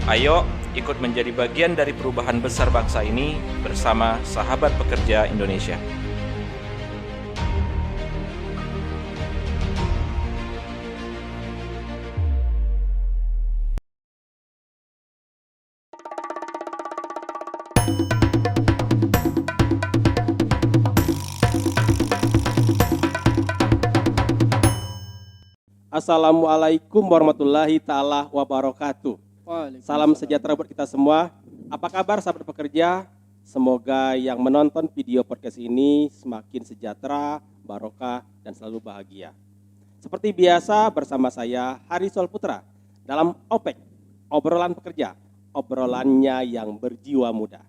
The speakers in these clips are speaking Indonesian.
Ayo ikut menjadi bagian dari perubahan besar bangsa ini bersama Sahabat Pekerja Indonesia. Assalamualaikum warahmatullahi ta'ala wabarakatuh. Salam sejahtera buat kita semua. Apa kabar sahabat pekerja? Semoga yang menonton video podcast ini semakin sejahtera, barokah, dan selalu bahagia. Seperti biasa bersama saya Hari Sol Putra dalam OPEK, obrolan pekerja, obrolannya yang berjiwa muda.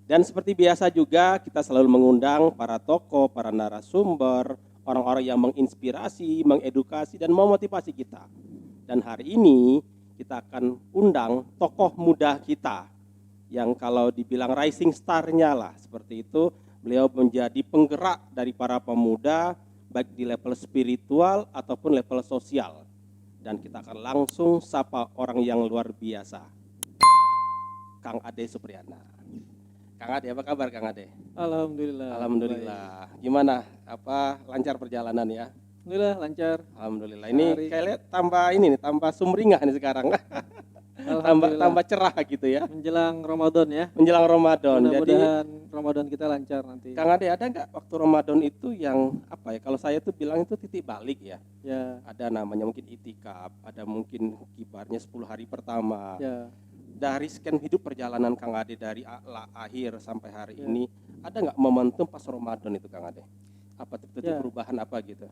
Dan seperti biasa juga kita selalu mengundang para tokoh, para narasumber, orang-orang yang menginspirasi, mengedukasi, dan memotivasi kita. Dan hari ini kita akan undang tokoh muda kita yang kalau dibilang rising star-nya lah seperti itu. Beliau menjadi penggerak dari para pemuda baik di level spiritual ataupun level sosial. Dan kita akan langsung sapa orang yang luar biasa, Kang Ade Supriyana. Kang Ade, apa kabar Kang Ade? Alhamdulillah. Alhamdulillah. Gimana? Lancar perjalanan ya? Alhamdulillah lancar. Alhamdulillah. Ini kayak lihat tambah sumringah nih sekarang. tambah cerah gitu ya. Menjelang Ramadan ya. Menjelang Ramadan. Mudah-mudahan Ramadan kita lancar nanti. Kang Ade, ada nggak waktu Ramadan itu yang apa ya? Kalau saya tuh bilang itu titik balik ya. Ya. Ada namanya mungkin itikaf, ada mungkin kibarnya 10 hari pertama. Ya. Dari sekian hidup perjalanan Kang Ade dari akhir sampai hari ini, ada nggak momentum pas Ramadan itu Kang Ade? Apa titik perubahan apa gitu?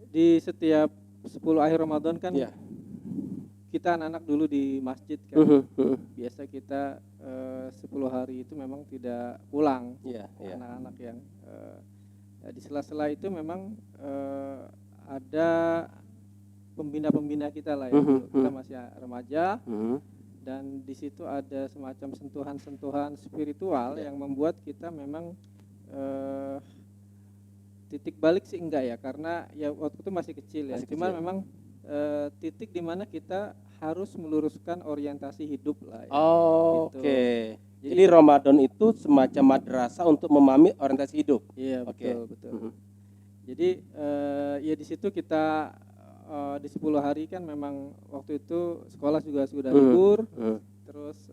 Di setiap 10 akhir Ramadan kan kita anak-anak dulu di masjid kan. Biasa kita 10 hari itu memang tidak pulang. Anak-anak yang di sela-sela itu memang ada pembina-pembina kita lah ya. Kita masih remaja. Dan di situ ada semacam sentuhan-sentuhan spiritual yang membuat kita memang titik balik sih enggak ya, karena ya waktu itu masih kecil ya. Cuman memang titik di mana kita harus meluruskan orientasi hidup lah ya. Oh, gitu. Oke. Jadi Ramadan itu semacam madrasah untuk memahami orientasi hidup. Iya, betul. Jadi ya di situ kita di 10 hari kan memang waktu itu sekolah juga sudah libur, terus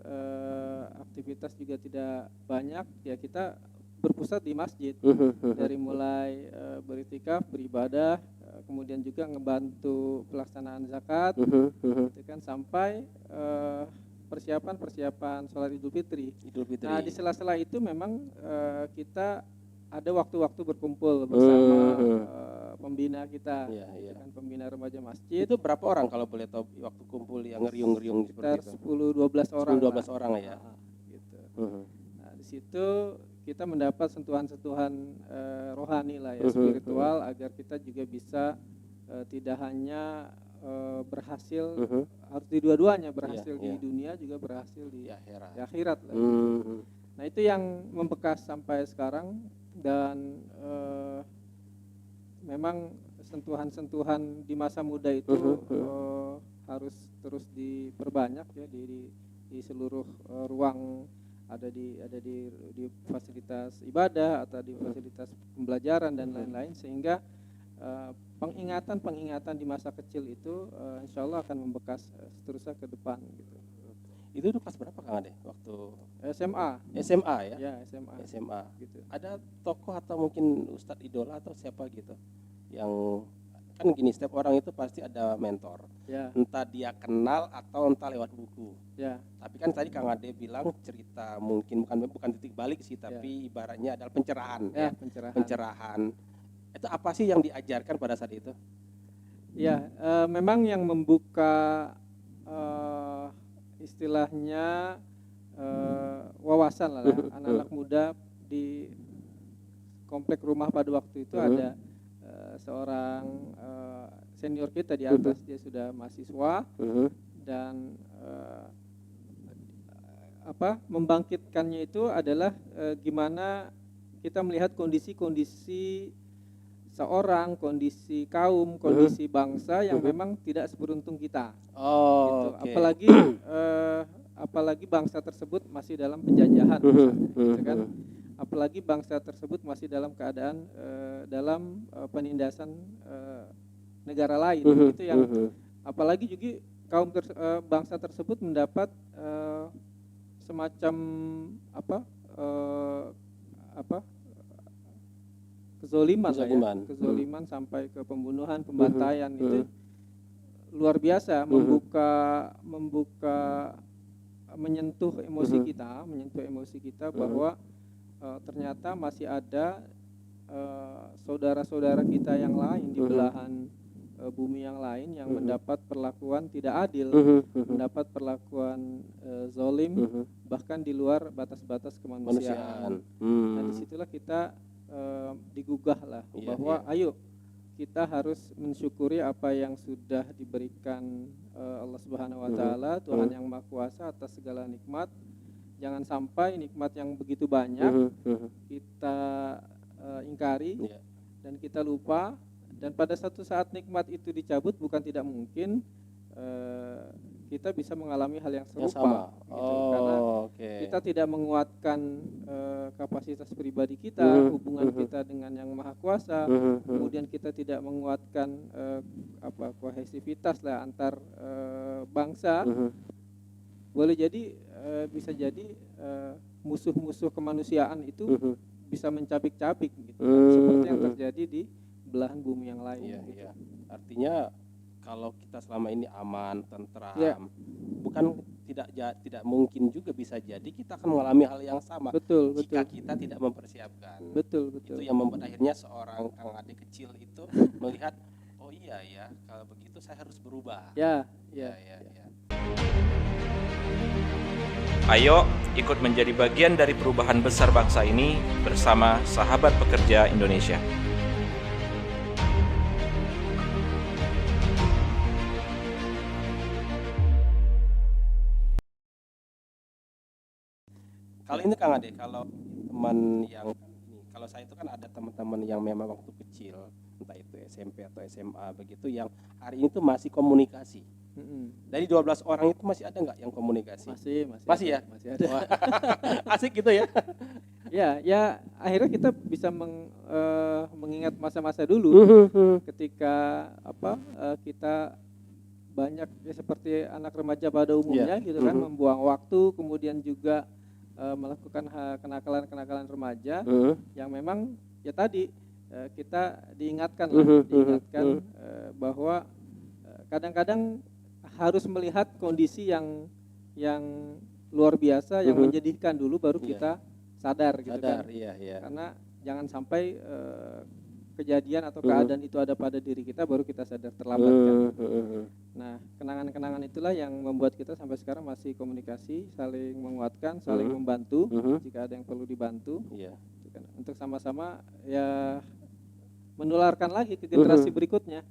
aktivitas juga tidak banyak, ya kita berpusat di masjid. Dari mulai beritikaf, beribadah, kemudian juga ngebantu pelaksanaan zakat, itu kan sampai persiapan sholat Idul Fitri. Nah di sela-sela itu memang kita ada waktu-waktu berkumpul bersama pembina kita, kan pembina remaja masjid. Itu berapa orang kalau boleh tahu waktu kumpul yang ngeriung-ngeriung seperti itu? 10-12 orang. 10-12 orang ya. Gitu. Nah di situ kita mendapat sentuhan-sentuhan rohani lah ya, spiritual, agar kita juga bisa tidak hanya berhasil, harus di dua-duanya, berhasil di dunia juga berhasil di akhirat lah. Nah itu yang membekas sampai sekarang. Dan memang sentuhan-sentuhan di masa muda itu harus terus diperbanyak ya di seluruh ruang, ada di fasilitas ibadah atau di fasilitas pembelajaran dan lain-lain, sehingga pengingatan di masa kecil itu insya Allah akan membekas seterusnya ke depan gitu. Itu kelas berapa Kang Ade waktu SMA? SMA ya? Ya, SMA. Gitu. Ada tokoh atau mungkin ustadz idola atau siapa gitu yang kan gini, setiap orang itu pasti ada mentor. Entah dia kenal atau entah lewat buku. Tapi kan tadi Kang Ade bilang cerita mungkin bukan titik balik sih, tapi ibaratnya adalah pencerahan. Pencerahan. Itu apa sih yang diajarkan pada saat itu? Ya, memang yang membuka istilahnya wawasan lah anak-anak muda di komplek rumah pada waktu itu. Ada seorang senior kita di atas, dia sudah mahasiswa, dan membangkitkannya itu adalah gimana kita melihat kondisi-kondisi seorang, kondisi kaum, kondisi bangsa yang memang tidak seberuntung kita. Oh, gitu. Okay. Apalagi apalagi bangsa tersebut masih dalam penjajahan misalnya, gitu kan. Apalagi bangsa tersebut masih dalam keadaan penindasan negara lain, itu yang apalagi juga bangsa tersebut mendapat semacam kezoliman sampai ke pembunuhan, pembantaian, itu luar biasa, menyentuh emosi kita bahwa ternyata masih ada saudara-saudara kita yang lain di belahan bumi yang lain yang mendapat perlakuan tidak adil, mendapat perlakuan zolim, bahkan di luar batas-batas kemanusiaan. Nah, disitulah kita digugah lah bahwa ayo kita harus mensyukuri apa yang sudah diberikan Allah Subhanahu wa taala, Tuhan yang Maha Kuasa, atas segala nikmat. Jangan sampai nikmat yang begitu banyak kita ingkari dan kita lupa, dan pada satu saat nikmat itu dicabut, bukan tidak mungkin kita bisa mengalami hal yang serupa, gitu. Karena kita tidak menguatkan kapasitas pribadi kita, hubungan kita dengan yang Maha Kuasa, kemudian kita tidak menguatkan kohesivitas lah antar bangsa. Boleh jadi bisa jadi musuh-musuh kemanusiaan itu bisa mencabik-cabik, gitu, seperti yang terjadi di belahan bumi yang lain. Gitu. Artinya kalau kita selama ini aman, tentram, bukan tidak mungkin juga bisa jadi kita akan mengalami hal yang sama. Jika kita tidak mempersiapkan. Betul. Itu yang membuat akhirnya seorang Kang Ade kecil itu melihat, oh iya ya, kalau begitu saya harus berubah. Ya. Ayo ikut menjadi bagian dari perubahan besar bangsa ini bersama Sahabat Pekerja Indonesia. Kali ini Kang Ade, kalau teman yang kalau saya itu kan ada teman-teman yang memang waktu kecil, entah itu SMP atau SMA begitu, yang hari ini tuh masih komunikasi. Dari 12 orang itu masih ada nggak yang komunikasi? Masih ya? Masih ada. Asik gitu ya? Ya akhirnya kita bisa mengingat masa-masa dulu ketika kita banyak ya seperti anak remaja pada umumnya gitu kan, membuang waktu, kemudian juga melakukan kenakalan-kenakalan remaja yang memang ya tadi kita diingatkan bahwa kadang-kadang harus melihat kondisi yang luar biasa, yang menjadikan dulu, baru kita sadar gitu kan. Karena jangan sampai kejadian atau keadaan itu ada pada diri kita baru kita sadar, terlambat kan. Nah, kenangan-kenangan itulah yang membuat kita sampai sekarang masih komunikasi, saling menguatkan, saling membantu jika ada yang perlu dibantu. Gitu kan. Untuk sama-sama ya menularkan lagi ke generasi berikutnya.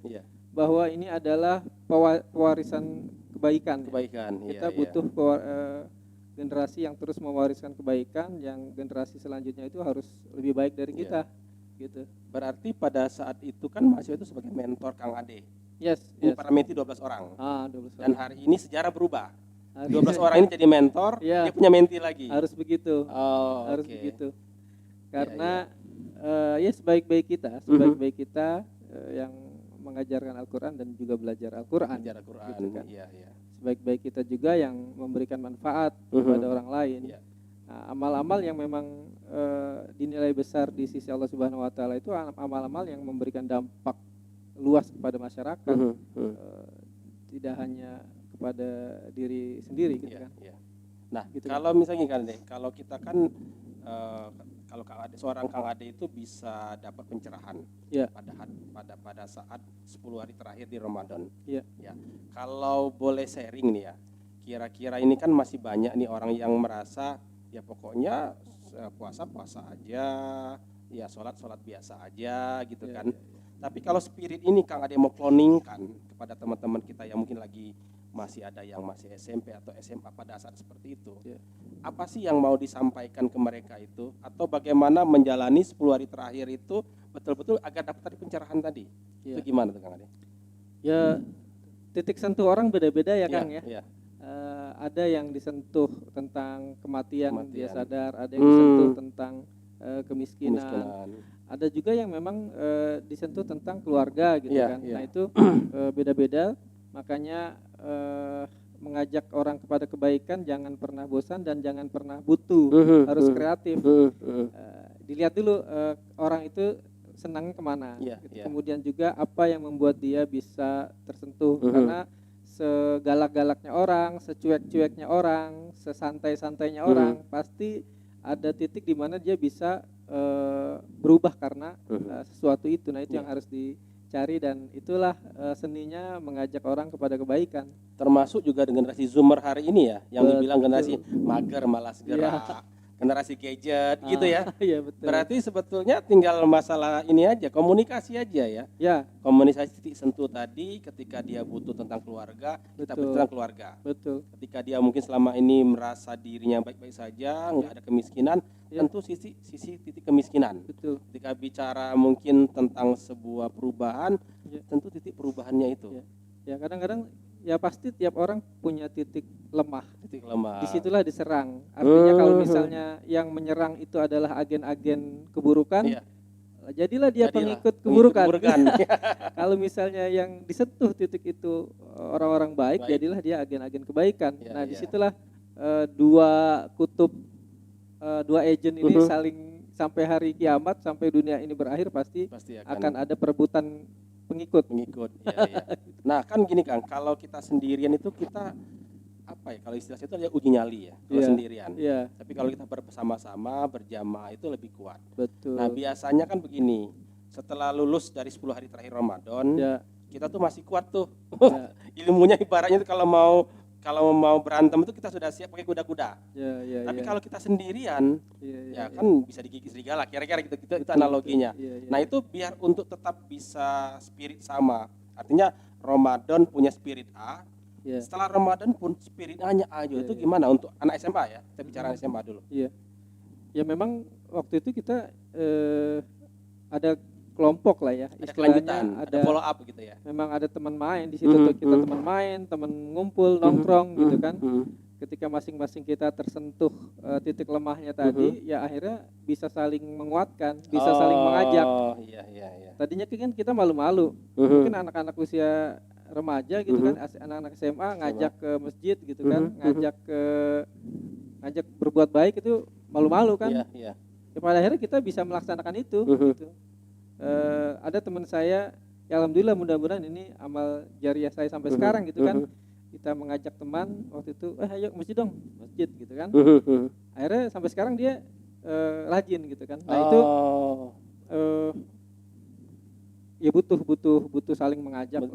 Bahwa ini adalah pewarisan kebaikan. Kita butuh generasi yang terus mewariskan kebaikan, yang generasi selanjutnya itu harus lebih baik dari kita. Gitu. Berarti pada saat itu kan mahasiswa itu sebagai mentor Kang Ade. Ini para menti 12 orang. 12 orang. Dan hari ini sejarah berubah. 12 orang ini jadi mentor, dia punya menti lagi. Harus begitu. Harus begitu. Karena ya sebaik-baik kita yang mengajarkan Al-Quran dan juga belajar Al-Quran. Gitu kan. Sebaik-baik kita juga yang memberikan manfaat kepada orang lain. Nah, amal-amal yang memang dinilai besar di sisi Allah Subhanahu wa taala itu amal-amal yang memberikan dampak luas kepada masyarakat. Tidak hanya kepada diri sendiri gitu kan. Nah, gitu kalau misalnya kan deh, kalau kita kan kalau seorang Kang Ade itu bisa dapat pencerahan pada saat 10 hari terakhir di Ramadan. Kalau boleh sharing nih ya, kira-kira ini kan masih banyak nih orang yang merasa ya pokoknya puasa aja, ya sholat biasa aja gitu kan. Tapi kalau spirit ini Kang Ade mau cloningkan kepada teman-teman kita yang mungkin lagi masih ada yang masih SMP atau SMA pada saat seperti itu. Apa sih yang mau disampaikan ke mereka itu? Atau bagaimana menjalani 10 hari terakhir itu betul-betul agar dapat tadi pencerahan tadi? Itu gimana tuh Kang Ade? Ya titik sentuh orang beda-beda ya Kang ya. ada yang disentuh tentang kematian, dia sadar, ada yang disentuh tentang kemiskinan. Ada juga yang memang disentuh tentang keluarga gitu kan. Nah itu beda-beda, makanya mengajak orang kepada kebaikan jangan pernah bosan dan jangan pernah butuh, harus kreatif. Dilihat dulu orang itu senangnya kemana, gitu. Kemudian juga apa yang membuat dia bisa tersentuh, karena segalak-galaknya orang, secuek-cueknya orang, sesantai-santainya orang, pasti ada titik di mana dia bisa berubah karena sesuatu itu. Nah itu yang harus dicari, dan itulah seninya mengajak orang kepada kebaikan. Termasuk juga generasi Zoomer hari ini ya, yang dibilang generasi mager, malas gerak, generasi gadget gitu ya. Iya betul. Berarti sebetulnya tinggal masalah ini aja, komunikasi aja ya. Ya. Komunikasi titik sentuh tadi, ketika dia butuh tentang keluarga, kita butuh tentang keluarga. Betul. Ketika dia mungkin selama ini merasa dirinya baik-baik saja, nggak ada kemiskinan, tentu sisi titik kemiskinan. Betul. Ketika bicara mungkin tentang sebuah perubahan, tentu titik perubahannya itu. Ya kadang-kadang ya pasti tiap orang punya titik lemah. Titik lemah. Disitulah diserang. Artinya kalau misalnya yang menyerang itu adalah agen-agen keburukan, jadilah dia pengikut keburukan. Kalau misalnya yang disentuh titik itu orang-orang baik, jadilah dia agen-agen kebaikan. Nah disitulah dua kutub, dua agen ini saling sampai hari kiamat, sampai dunia ini berakhir pasti akan ada perebutan pengikut. Nah kan gini Kang, kalau kita sendirian itu kita apa ya, kalau istilahnya itu uji nyali ya, kalau sendirian. Tapi kalau kita bersama-sama, berjamaah itu lebih kuat. Betul. Nah biasanya kan begini, setelah lulus dari 10 hari terakhir Ramadan, kita tuh masih kuat tuh. Ilmunya ibaratnya itu kalau mau berantem itu kita sudah siap pakai kuda-kuda. Tapi kalau kita sendirian, kan bisa digigit serigala, kira-kira gitu, itu analoginya. Nah itu biar untuk tetap bisa spirit sama. Artinya Ramadan punya spirit A, setelah Ramadan pun spirit A-nya A juga. Itu gimana untuk anak SMA ya? Kita bicara SMA dulu. Ya memang waktu itu kita ada kelompok lah ya, ada kelanjutan, ada follow up gitu ya. Memang ada teman main di situ, kita teman main, teman ngumpul, nongkrong gitu kan. Ketika masing-masing kita tersentuh titik lemahnya tadi, ya akhirnya bisa saling menguatkan, bisa saling mengajak. Tadinya kan kita malu-malu, mungkin anak-anak usia remaja gitu kan, anak-anak SMA ngajak ke masjid gitu kan, ngajak berbuat baik itu malu-malu kan. Ya pada akhirnya kita bisa melaksanakan itu. Gitu. Ada teman saya, ya alhamdulillah, mudah-mudahan ini amal jariah saya sampai sekarang gitu kan. Kita mengajak teman waktu itu, ayo ke masjid dong, masjid gitu kan. Akhirnya sampai sekarang dia rajin gitu kan. Nah itu ya butuh saling mengajak.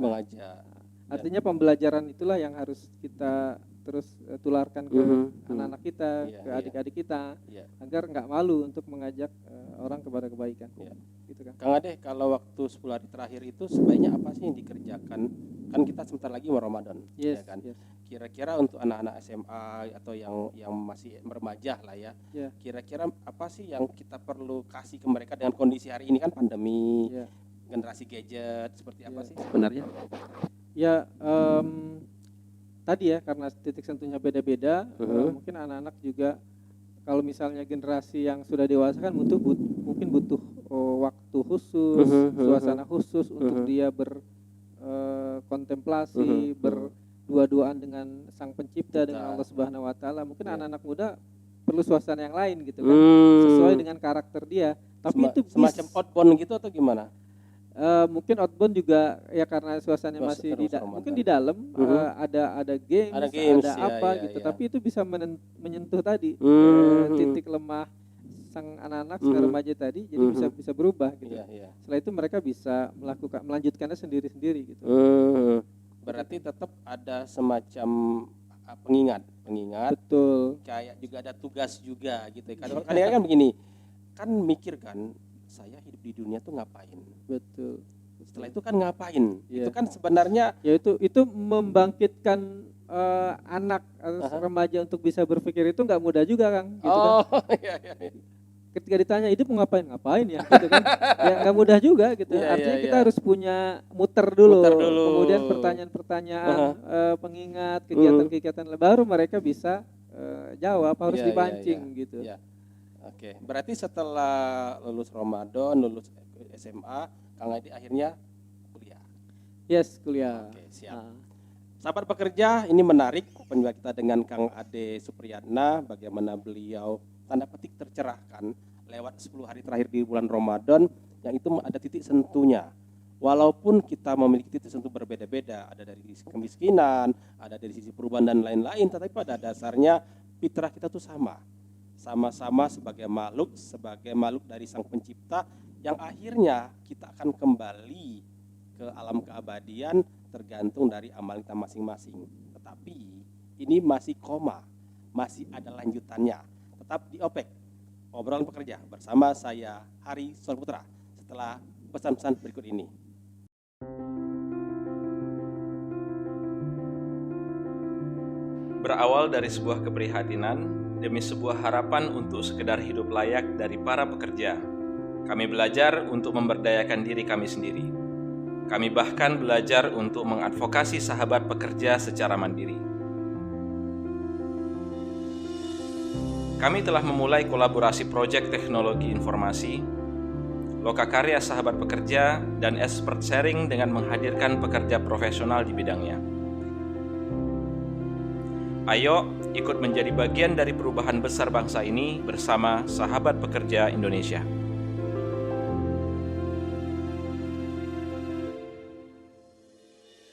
Artinya pembelajaran itulah yang harus kita terus tularkan ke anak-anak kita, ke adik-adik kita, agar nggak malu untuk mengajak orang kepada kebaikan. Gitu kan. Kang Ade, kalau waktu 10 hari terakhir itu sebaiknya apa sih yang dikerjakan? Kan kita sebentar lagi mau Ramadan, ya kan? Kira-kira untuk anak-anak SMA atau yang masih remaja lah ya, kira-kira apa sih yang kita perlu kasih ke mereka dengan kondisi hari ini kan pandemi, generasi gadget, seperti apa sih sebenarnya? Ya tadi ya, karena titik sentuhnya beda-beda, mungkin anak-anak juga kalau misalnya generasi yang sudah dewasa kan mungkin butuh waktu khusus, suasana khusus untuk dia berkontemplasi, berdua-duaan dengan Sang Pencipta, dengan Allah Subhanahu wa taala. Mungkin anak-anak muda perlu suasana yang lain gitu kan, sesuai dengan karakter dia. Tapi itu semacam outbound gitu atau gimana? Mungkin outbound juga ya, karena suasananya masih mungkin di dalam ada games, ada apa gitu. Tapi itu bisa menyentuh tadi titik lemah sang anak-anak, sang remaja tadi, jadi bisa berubah gitu. Setelah itu mereka bisa melanjutkannya sendiri-sendiri gitu. Berarti tetap ada semacam pengingat. Betul. Kayak juga ada tugas juga gitu. Kadang-kadang kan begini, kan mikir kan, saya hidup di dunia tuh ngapain? Betul. Setelah itu kan ngapain? Itu kan sebenarnya ya itu membangkitkan anak atau remaja untuk bisa berpikir itu nggak mudah juga, Kang. Gitu kan? ketika ditanya hidup mau ngapain ya gitu kan. Ya nggak mudah juga gitu. Artinya kita harus punya muter dulu. Kemudian pertanyaan-pertanyaan pengingat kegiatan-kegiatan baru mereka bisa jawab, harus dipancing gitu. Oke, berarti setelah lulus Ramadan, lulus SMA, Kang Adi akhirnya kuliah. Yes, kuliah. Oke, siap. Sahabat pekerja, ini menarik penjual kita dengan Kang Ade Supriyatna, bagaimana beliau tanda petik tercerahkan lewat 10 hari terakhir di bulan Ramadan, yang itu ada titik sentuhnya. Walaupun kita memiliki titik sentuh berbeda-beda, ada dari sisi kemiskinan, ada dari sisi perubahan dan lain-lain, tetapi pada dasarnya fitrah kita tuh sama. Sama-sama sebagai makhluk dari Sang Pencipta, yang akhirnya kita akan kembali ke alam keabadian tergantung dari amal kita masing-masing. Tetapi ini masih koma, masih ada lanjutannya. Tetap di OPEK, obrolan pekerja bersama saya Hari Solputra setelah pesan-pesan berikut ini. Berawal dari sebuah keprihatinan demi sebuah harapan untuk sekedar hidup layak dari para pekerja, kami belajar untuk memberdayakan diri kami sendiri. Kami bahkan belajar untuk mengadvokasi sahabat pekerja secara mandiri. Kami telah memulai kolaborasi proyek teknologi informasi, lokakarya sahabat pekerja, dan expert sharing dengan menghadirkan pekerja profesional di bidangnya. Ayo ikut menjadi bagian dari perubahan besar bangsa ini bersama Sahabat Pekerja Indonesia.